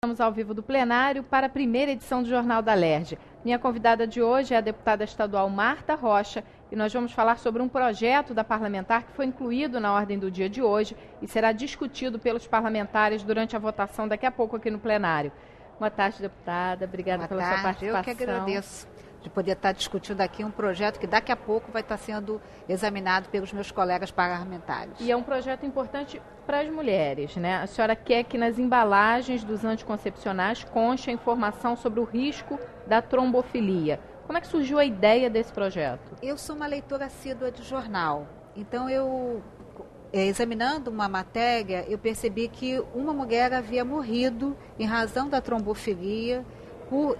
Estamos ao vivo do plenário para a primeira edição do Jornal da Alerj. Minha convidada de hoje é a deputada estadual Marta Rocha e nós vamos falar sobre um projeto da parlamentar que foi incluído na ordem do dia de hoje e será discutido pelos parlamentares durante a votação daqui a pouco aqui no plenário. Boa tarde, deputada. Obrigada pela sua participação. Eu que agradeço de poder estar discutindo aqui um projeto que daqui a pouco vai estar sendo examinado pelos meus colegas parlamentares. E é um projeto importante para as mulheres, né? A senhora quer que nas embalagens dos anticoncepcionais conste a informação sobre o risco da trombofilia. Como é que surgiu a ideia desse projeto? Eu sou uma leitora assídua de jornal, então examinando uma matéria, eu percebi que uma mulher havia morrido em razão da trombofilia.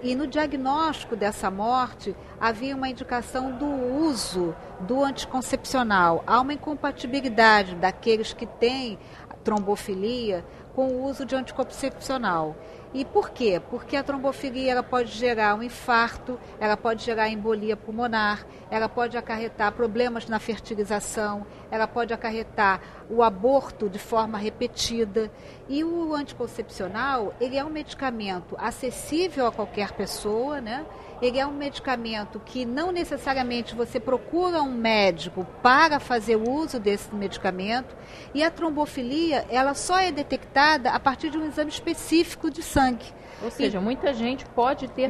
E no diagnóstico dessa morte, havia uma indicação do uso do anticoncepcional. Há uma incompatibilidade daqueles que têm trombofilia com o uso de anticoncepcional. E por quê? Porque a trombofilia ela pode gerar um infarto, ela pode gerar embolia pulmonar, ela pode acarretar problemas na fertilização, ela pode acarretar o aborto de forma repetida. E o anticoncepcional, ele é um medicamento acessível a qualquer pessoa, né? Ele é um medicamento que não necessariamente você procura um médico para fazer uso desse medicamento. E a trombofilia, ela só é detectada a partir de um exame específico de sangue. Ou seja, muita gente pode ter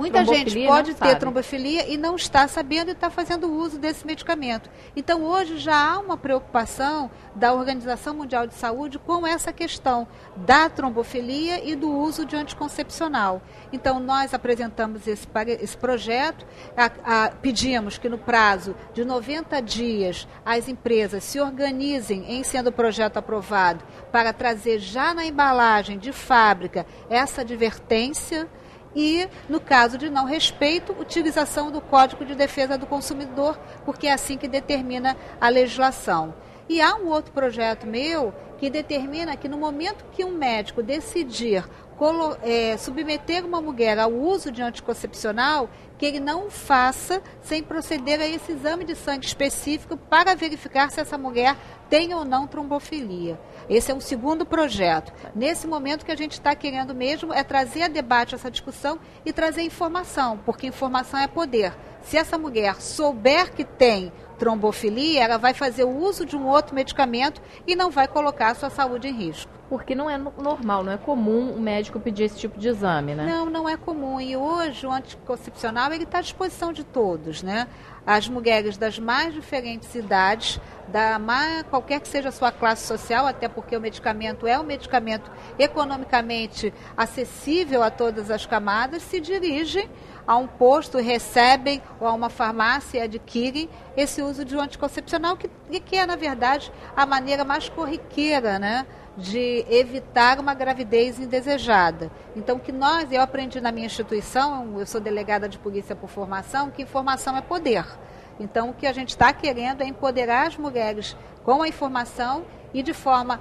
trombofilia e não está sabendo e está fazendo uso desse medicamento. Então, hoje já há uma preocupação da Organização Mundial de Saúde com essa questão da trombofilia e do uso de anticoncepcional. Então, nós apresentamos esse projeto, pedimos que no prazo de 90 dias as empresas se organizem em sendo o projeto aprovado para trazer já na embalagem de fábrica essa advertência e, no caso de não respeito, utilização do Código de Defesa do Consumidor, porque é assim que determina a legislação. E há um outro projeto meu que determina que no momento que um médico decidir submeter uma mulher ao uso de anticoncepcional, que ele não o faça sem proceder a esse exame de sangue específico para verificar se essa mulher tem ou não trombofilia. Esse é um segundo projeto. Nesse momento que a gente está querendo mesmo é trazer a debate essa discussão e trazer informação, porque informação é poder. Se essa mulher souber que tem trombofilia, ela vai fazer o uso de um outro medicamento e não vai colocar a sua saúde em risco. Porque não é normal, não é comum o médico pedir esse tipo de exame, né? Não é comum. E hoje o anticoncepcional está à disposição de todos, né? As mulheres das mais diferentes idades, qualquer que seja a sua classe social, até porque o medicamento é um medicamento economicamente acessível a todas as camadas, se dirigem a um posto, recebem ou a uma farmácia e adquirem esse uso de um anticoncepcional que é, na verdade, a maneira mais corriqueira, né, de evitar uma gravidez indesejada. Então, eu aprendi na minha instituição, eu sou delegada de polícia por formação, que informação é poder. Então, o que a gente está querendo é empoderar as mulheres com a informação e de forma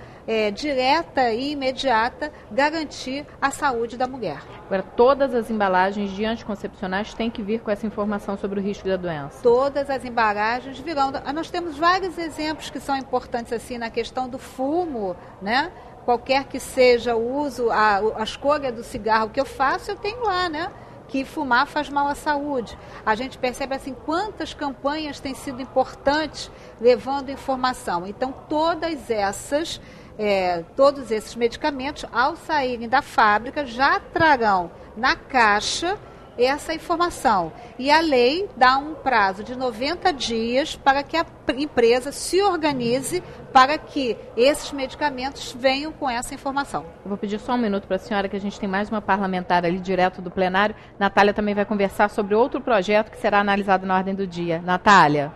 direta e imediata garantir a saúde da mulher. Agora, todas as embalagens de anticoncepcionais têm que vir com essa informação sobre o risco da doença? Todas as embalagens virão. Nós temos vários exemplos que são importantes assim na questão do fumo, né? Qualquer que seja o uso, a escolha do cigarro que eu faço, eu tenho lá, né? Que fumar faz mal à saúde. A gente percebe assim quantas campanhas têm sido importantes levando informação. Então, todos esses medicamentos, ao saírem da fábrica, já trarão na caixa essa informação. E a lei dá um prazo de 90 dias para que a empresa se organize para que esses medicamentos venham com essa informação. Eu vou pedir só um minuto para a senhora, que a gente tem mais uma parlamentar ali direto do plenário. Natália também vai conversar sobre outro projeto que será analisado na ordem do dia. Natália.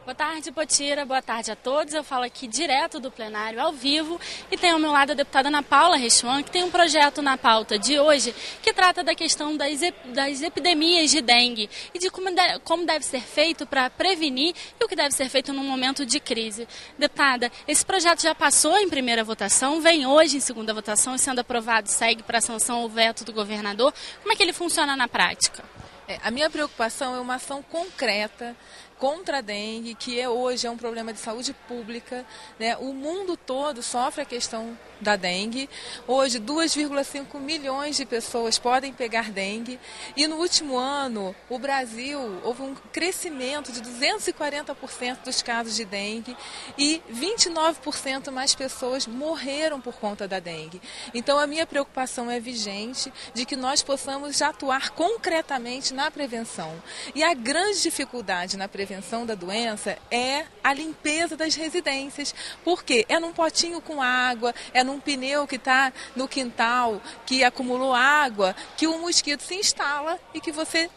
Boa tarde, Potira. Boa tarde a todos. Eu falo aqui direto do plenário, ao vivo, e tenho ao meu lado a deputada Ana Paula Rechuan, que tem um projeto na pauta de hoje que trata da questão das epidemias de dengue e de como deve ser feito para prevenir e o que deve ser feito num momento de crise. Deputada, esse projeto já passou em primeira votação, vem hoje em segunda votação e, sendo aprovado, segue para a sanção ou veto do governador. Como é que ele funciona na prática? A minha preocupação é uma ação concreta contra a dengue, que hoje é um problema de saúde pública, né? O mundo todo sofre a questão da dengue. Hoje, 2,5 milhões de pessoas podem pegar dengue. E no último ano, o Brasil houve um crescimento de 240% dos casos de dengue e 29% mais pessoas morreram por conta da dengue. Então, a minha preocupação é vigente de que nós possamos atuar concretamente na prevenção. E a grande dificuldade na prevenção da doença é a limpeza das residências. Por quê? É num potinho com água, é num pneu que está no quintal, que acumulou água, que o mosquito se instala e que você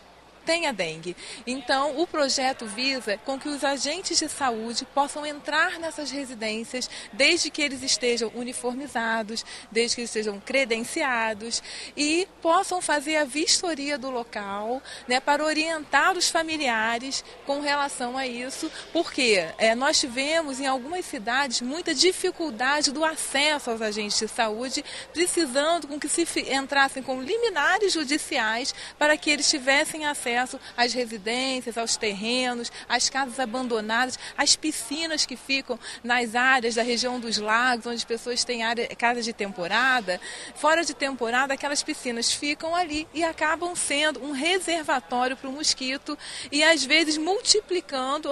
tem a dengue. Então, o projeto visa com que os agentes de saúde possam entrar nessas residências desde que eles estejam uniformizados, desde que eles estejam credenciados e possam fazer a vistoria do local, né, para orientar os familiares com relação a isso, porque nós tivemos em algumas cidades muita dificuldade do acesso aos agentes de saúde, precisando com que se entrassem com liminares judiciais para que eles tivessem acesso às residências, aos terrenos, às casas abandonadas, às piscinas que ficam nas áreas da região dos lagos, onde as pessoas têm casa de temporada. Fora de temporada, aquelas piscinas ficam ali e acabam sendo um reservatório para o mosquito e, às vezes, multiplicando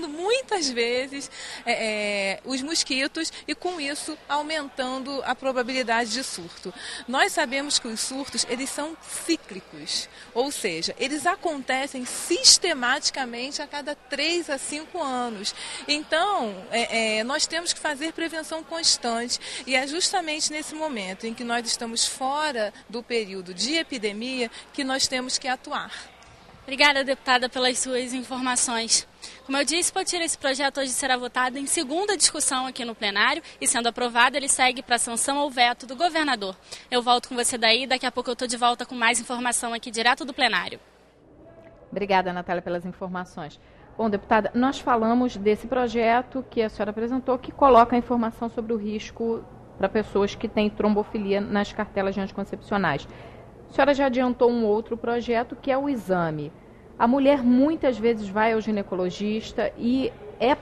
muitas vezes os mosquitos e, com isso, aumentando a probabilidade de surto. Nós sabemos que os surtos, eles são cíclicos, ou seja, eles acontecem sistematicamente a cada 3 a 5 anos. Então, nós temos que fazer prevenção constante e é justamente nesse momento em que nós estamos fora do período de epidemia que nós temos que atuar. Obrigada, deputada, pelas suas informações. Como eu disse, Potira, esse projeto hoje será votado em segunda discussão aqui no plenário e, sendo aprovado, ele segue para sanção ou veto do governador. Eu volto com você daí, daqui a pouco eu estou de volta com mais informação aqui direto do plenário. Obrigada, Natália, pelas informações. Bom, deputada, nós falamos desse projeto que a senhora apresentou, que coloca a informação sobre o risco para pessoas que têm trombofilia nas cartelas anticoncepcionais. A senhora já adiantou um outro projeto, que é o exame. A mulher muitas vezes vai ao ginecologista e é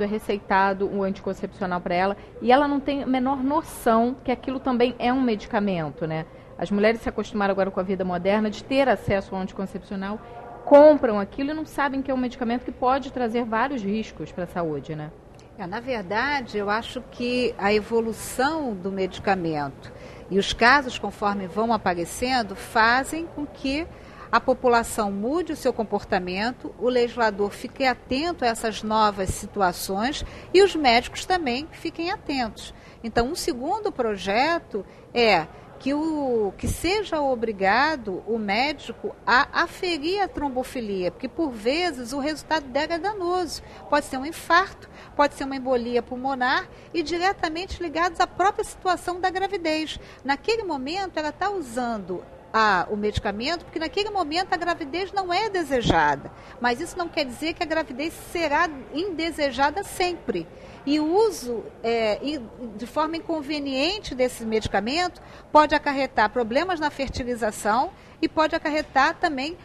receitado um anticoncepcional para ela e ela não tem a menor noção que aquilo também é um medicamento, né? As mulheres se acostumaram agora com a vida moderna de ter acesso ao anticoncepcional, compram aquilo e não sabem que é um medicamento que pode trazer vários riscos para a saúde, né? Na verdade, eu acho que a evolução do medicamento e os casos, conforme vão aparecendo, fazem com que a população mude o seu comportamento, o legislador fique atento a essas novas situações e os médicos também fiquem atentos. Então, um segundo projeto é que seja obrigado o médico a aferir a trombofilia, porque por vezes o resultado dela é danoso. Pode ser um infarto, pode ser uma embolia pulmonar e diretamente ligados à própria situação da gravidez. Naquele momento ela está usando o medicamento, porque naquele momento a gravidez não é desejada, mas isso não quer dizer que a gravidez será indesejada sempre. E o uso de forma inconveniente desse medicamento pode acarretar problemas na fertilização e pode acarretar também,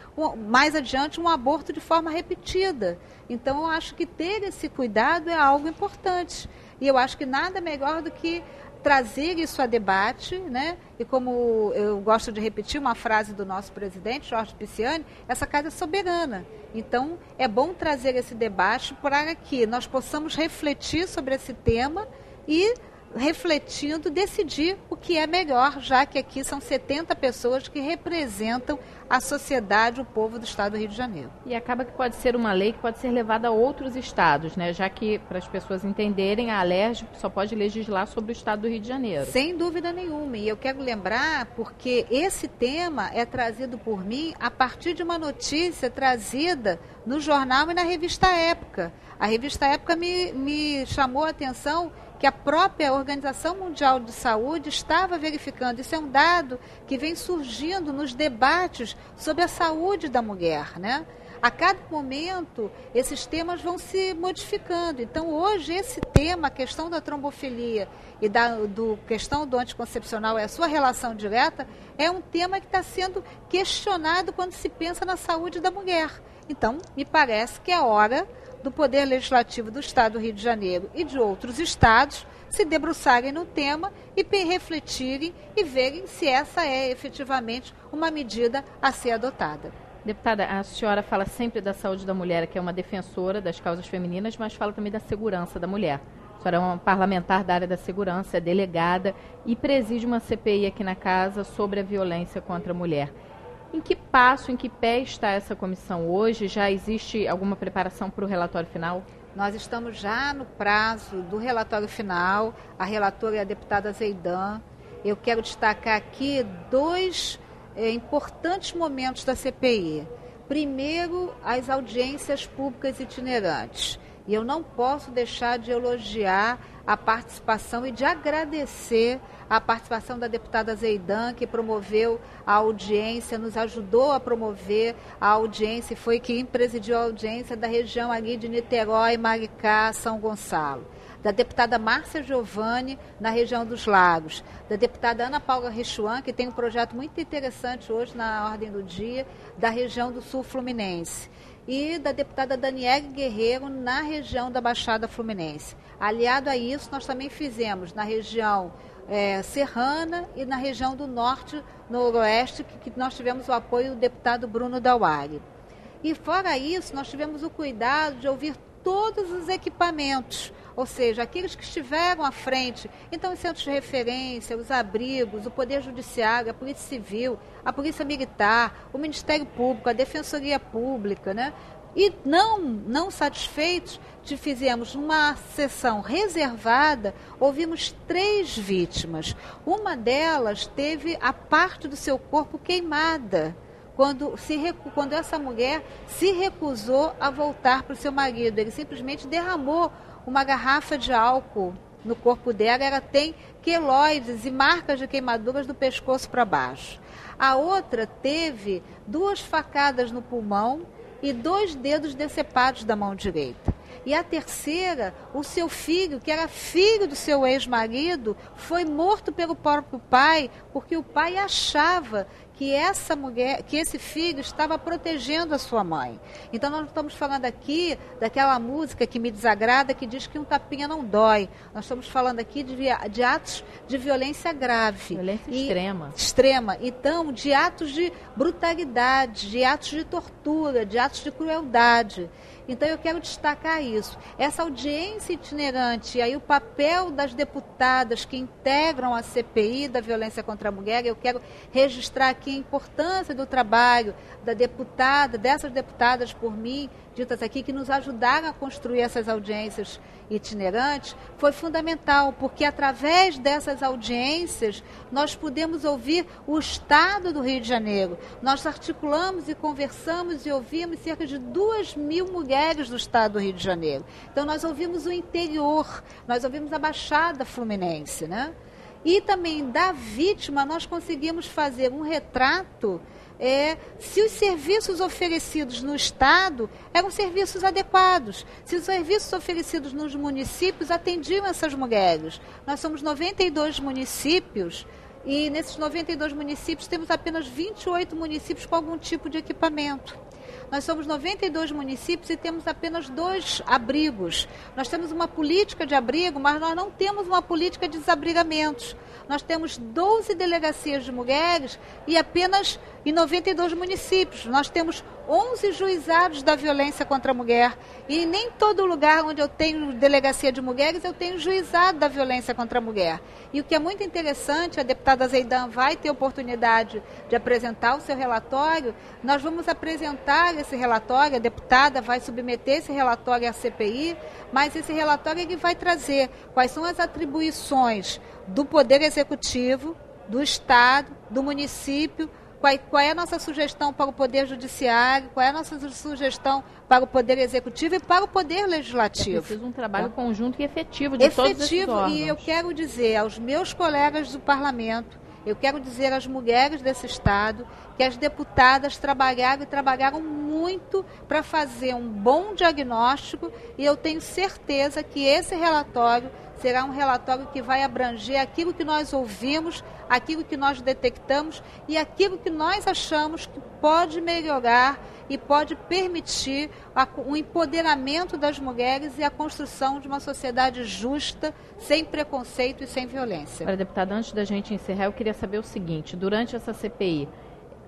mais adiante, um aborto de forma repetida. Então, eu acho que ter esse cuidado é algo importante. E eu acho que nada melhor do que trazer isso a debate, né? E como eu gosto de repetir uma frase do nosso presidente, Jorge Pisciani, essa casa é soberana. Então, é bom trazer esse debate para que nós possamos refletir sobre esse tema e, refletindo, decidir o que é melhor, já que aqui são 70 pessoas que representam a sociedade, o povo do estado do Rio de Janeiro. E acaba que pode ser uma lei que pode ser levada a outros estados, né? Já que, para as pessoas entenderem, a Alerj só pode legislar sobre o estado do Rio de Janeiro. Sem dúvida nenhuma. E eu quero lembrar, porque esse tema é trazido por mim a partir de uma notícia trazida no jornal e na revista Época. A revista Época me chamou a atenção que a própria Organização Mundial de Saúde estava verificando. Isso é um dado que vem surgindo nos debates sobre a saúde da mulher, né? A cada momento, esses temas vão se modificando. Então, hoje, esse tema, a questão da trombofilia e questão do anticoncepcional e a sua relação direta, é um tema que está sendo questionado quando se pensa na saúde da mulher. Então, me parece que é hora do Poder Legislativo do Estado do Rio de Janeiro e de outros estados se debruçarem no tema e refletirem e verem se essa é efetivamente uma medida a ser adotada. Deputada, a senhora fala sempre da saúde da mulher, que é uma defensora das causas femininas, mas fala também da segurança da mulher. A senhora é uma parlamentar da área da segurança, é delegada e preside uma CPI aqui na casa sobre a violência contra a mulher. Em que passo, em que pé está essa comissão hoje? Já existe alguma preparação para o relatório final? Nós estamos já no prazo do relatório final. A relatora é a deputada Zeidan. Eu quero destacar aqui dois importantes momentos da CPI. Primeiro, as audiências públicas itinerantes. E eu não posso deixar de elogiar a participação e de agradecer a participação da deputada Zeidan, que promoveu a audiência, nos ajudou a promover a audiência e foi quem presidiu a audiência da região ali de Niterói, Maricá, São Gonçalo. Da deputada Márcia Giovanni, na região dos Lagos. Da deputada Ana Paula Rechuan, que tem um projeto muito interessante hoje na ordem do dia, da região do Sul Fluminense. E da deputada Daniele Guerreiro, na região da Baixada Fluminense. Aliado a isso, nós também fizemos na região serrana e na região do norte, noroeste, que nós tivemos o apoio do deputado Bruno Dauari. E fora isso, nós tivemos o cuidado de ouvir todos os equipamentos, ou seja, aqueles que estiveram à frente, então os centros de referência, os abrigos, o Poder Judiciário, a Polícia Civil, a Polícia Militar, o Ministério Público, a Defensoria Pública, né? E não satisfeitos, fizemos uma sessão reservada, ouvimos 3 vítimas. Uma delas teve a parte do seu corpo queimada, quando essa mulher se recusou a voltar para o seu marido. Ele simplesmente derramou uma garrafa de álcool no corpo dela, ela tem queloides e marcas de queimaduras do pescoço para baixo. A outra teve 2 facadas no pulmão e 2 dedos decepados da mão direita. E a terceira, o seu filho, que era filho do seu ex-marido, foi morto pelo próprio pai, porque o pai achava que essa mulher, que esse filho estava protegendo a sua mãe. Então nós não estamos falando aqui daquela música que me desagrada, que diz que um tapinha não dói. Nós estamos falando aqui de atos de violência grave. Violência extrema. Extrema. Então, de atos de brutalidade, de atos de tortura, de atos de crueldade. Então eu quero destacar isso. Essa audiência itinerante, e aí o papel das deputadas que integram a CPI da violência contra a mulher, eu quero registrar aqui a importância do trabalho dessas deputadas por mim, ditas aqui, que nos ajudaram a construir essas audiências itinerantes, foi fundamental, porque através dessas audiências nós pudemos ouvir o Estado do Rio de Janeiro. Nós articulamos e conversamos e ouvimos cerca de 2.000 mulheres do Estado do Rio de Janeiro. Então nós ouvimos o interior, nós ouvimos a Baixada Fluminense, né? E também da vítima nós conseguimos fazer um retrato se os serviços oferecidos no Estado eram serviços adequados, se os serviços oferecidos nos municípios atendiam essas mulheres. Nós somos 92 municípios e nesses 92 municípios temos apenas 28 municípios com algum tipo de equipamento. Nós somos 92 municípios e temos apenas 2 abrigos. Nós temos uma política de abrigo, mas nós não temos uma política de desabrigamentos. Nós temos 12 delegacias de mulheres e apenas em 92 municípios. Nós temos 11 juizados da violência contra a mulher. E nem todo lugar onde eu tenho delegacia de mulheres, eu tenho juizado da violência contra a mulher. E o que é muito interessante, a deputada Zeidan vai ter oportunidade de apresentar o seu relatório. Nós vamos apresentar esse relatório, a deputada vai submeter esse relatório à CPI, mas esse relatório ele vai trazer quais são as atribuições do Poder Executivo, do Estado, do município, qual é a nossa sugestão para o Poder Judiciário, qual é a nossa sugestão para o Poder Executivo e para o Poder Legislativo. É preciso um trabalho conjunto e efetivo de todos esses órgãos. E eu quero dizer aos meus colegas do Parlamento, eu quero dizer às mulheres desse Estado que as deputadas trabalharam muito para fazer um bom diagnóstico e eu tenho certeza que esse relatório será um relatório que vai abranger aquilo que nós ouvimos, aquilo que nós detectamos e aquilo que nós achamos que pode melhorar e pode permitir o empoderamento das mulheres e a construção de uma sociedade justa, sem preconceito e sem violência. Agora, deputada, antes da gente encerrar, eu queria saber o seguinte: durante essa CPI,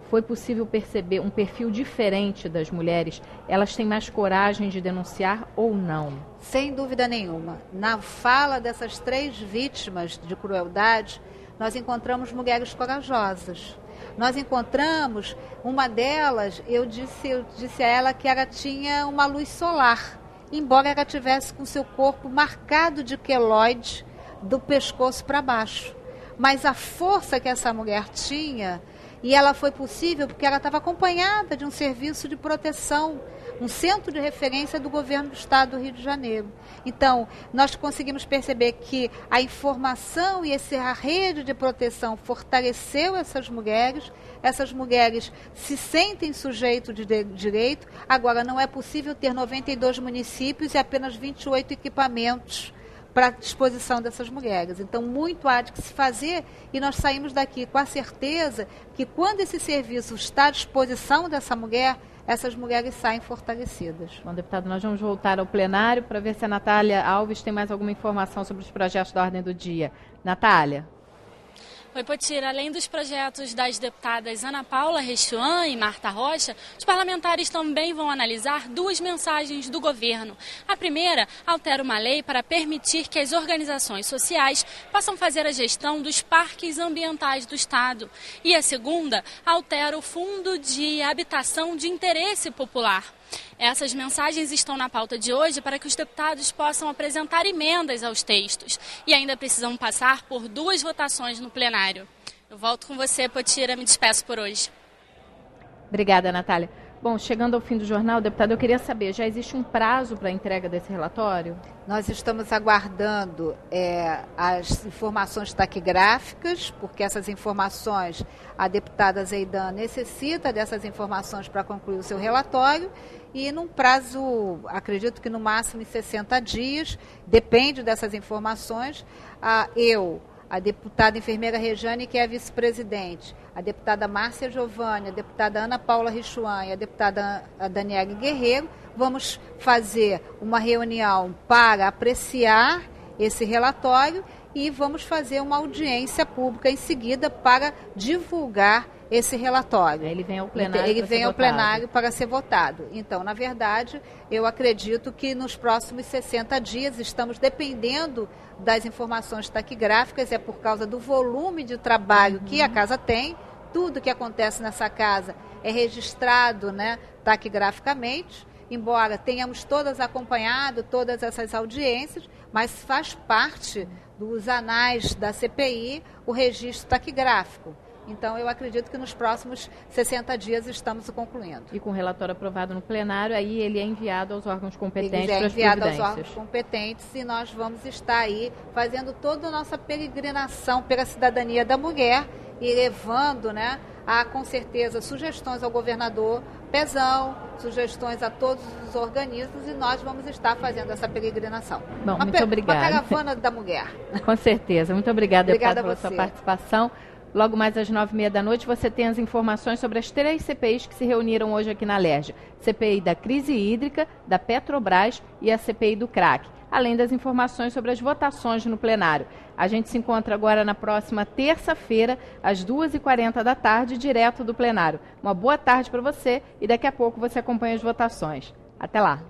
foi possível perceber um perfil diferente das mulheres? Elas têm mais coragem de denunciar ou não? Sem dúvida nenhuma. Na fala dessas 3 vítimas de crueldade, nós encontramos mulheres corajosas. Nós encontramos uma delas, eu disse a ela que ela tinha uma luz solar, embora ela tivesse com seu corpo marcado de queloide do pescoço para baixo. Mas a força que essa mulher tinha, e ela foi possível porque ela estava acompanhada de um serviço de proteção, um centro de referência do governo do estado do Rio de Janeiro. Então, nós conseguimos perceber que a informação e a rede de proteção fortaleceu essas mulheres se sentem sujeitos de direito. Agora, não é possível ter 92 municípios e apenas 28 equipamentos para a disposição dessas mulheres. Então, muito há de se fazer e nós saímos daqui com a certeza que quando esse serviço está à disposição dessa mulher, essas mulheres saem fortalecidas. Bom, deputado, nós vamos voltar ao plenário para ver se a Natália Alves tem mais alguma informação sobre os projetos da ordem do dia. Natália. Oi, Potira. Além dos projetos das deputadas Ana Paula Rechuan e Marta Rocha, os parlamentares também vão analisar 2 mensagens do governo. A primeira altera uma lei para permitir que as organizações sociais possam fazer a gestão dos parques ambientais do Estado. E a segunda altera o Fundo de Habitação de Interesse Popular. Essas mensagens estão na pauta de hoje para que os deputados possam apresentar emendas aos textos e ainda precisam passar por 2 votações no plenário. Eu volto com você, Potira, me despeço por hoje. Obrigada, Natália. Bom, chegando ao fim do jornal, deputado, eu queria saber, já existe um prazo para a entrega desse relatório? Nós estamos aguardando as informações taquigráficas, porque essas informações, a deputada Zeidan necessita dessas informações para concluir o seu relatório, e num prazo, acredito que no máximo em 60 dias, depende dessas informações, a deputada enfermeira Rejane, que é a vice-presidente, a deputada Márcia Giovanni, a deputada Ana Paula Rechuan e a deputada Daniele Guerreiro, vamos fazer uma reunião para apreciar esse relatório e vamos fazer uma audiência pública em seguida para divulgar esse relatório. Ele vem ao plenário, para ser votado. Então, na verdade, eu acredito que nos próximos 60 dias estamos dependendo das informações taquigráficas, é por causa do volume de trabalho que a casa tem. Tudo que acontece nessa casa é registrado, taquigraficamente, embora tenhamos todas acompanhado todas essas audiências, mas faz parte dos anais da CPI o registro taquigráfico. Então, eu acredito que nos próximos 60 dias estamos concluindo. E com o relatório aprovado no plenário, aí ele é enviado aos órgãos competentes para as providências. É enviado aos órgãos competentes e nós vamos estar aí fazendo toda a nossa peregrinação pela cidadania da mulher e levando, com certeza, sugestões ao governador Pezão, sugestões a todos os organismos, e nós vamos estar fazendo essa peregrinação. Bom, muito obrigada. Uma caravana da mulher. Com certeza. Muito obrigada, deputada, pela sua participação. Logo mais às 9h30 da noite, você tem as informações sobre as 3 CPIs que se reuniram hoje aqui na Alerj. CPI da crise hídrica, da Petrobras e a CPI do crack. Além das informações sobre as votações no plenário. A gente se encontra agora na próxima terça-feira, às 2h40 da tarde, direto do plenário. Uma boa tarde para você e daqui a pouco você acompanha as votações. Até lá.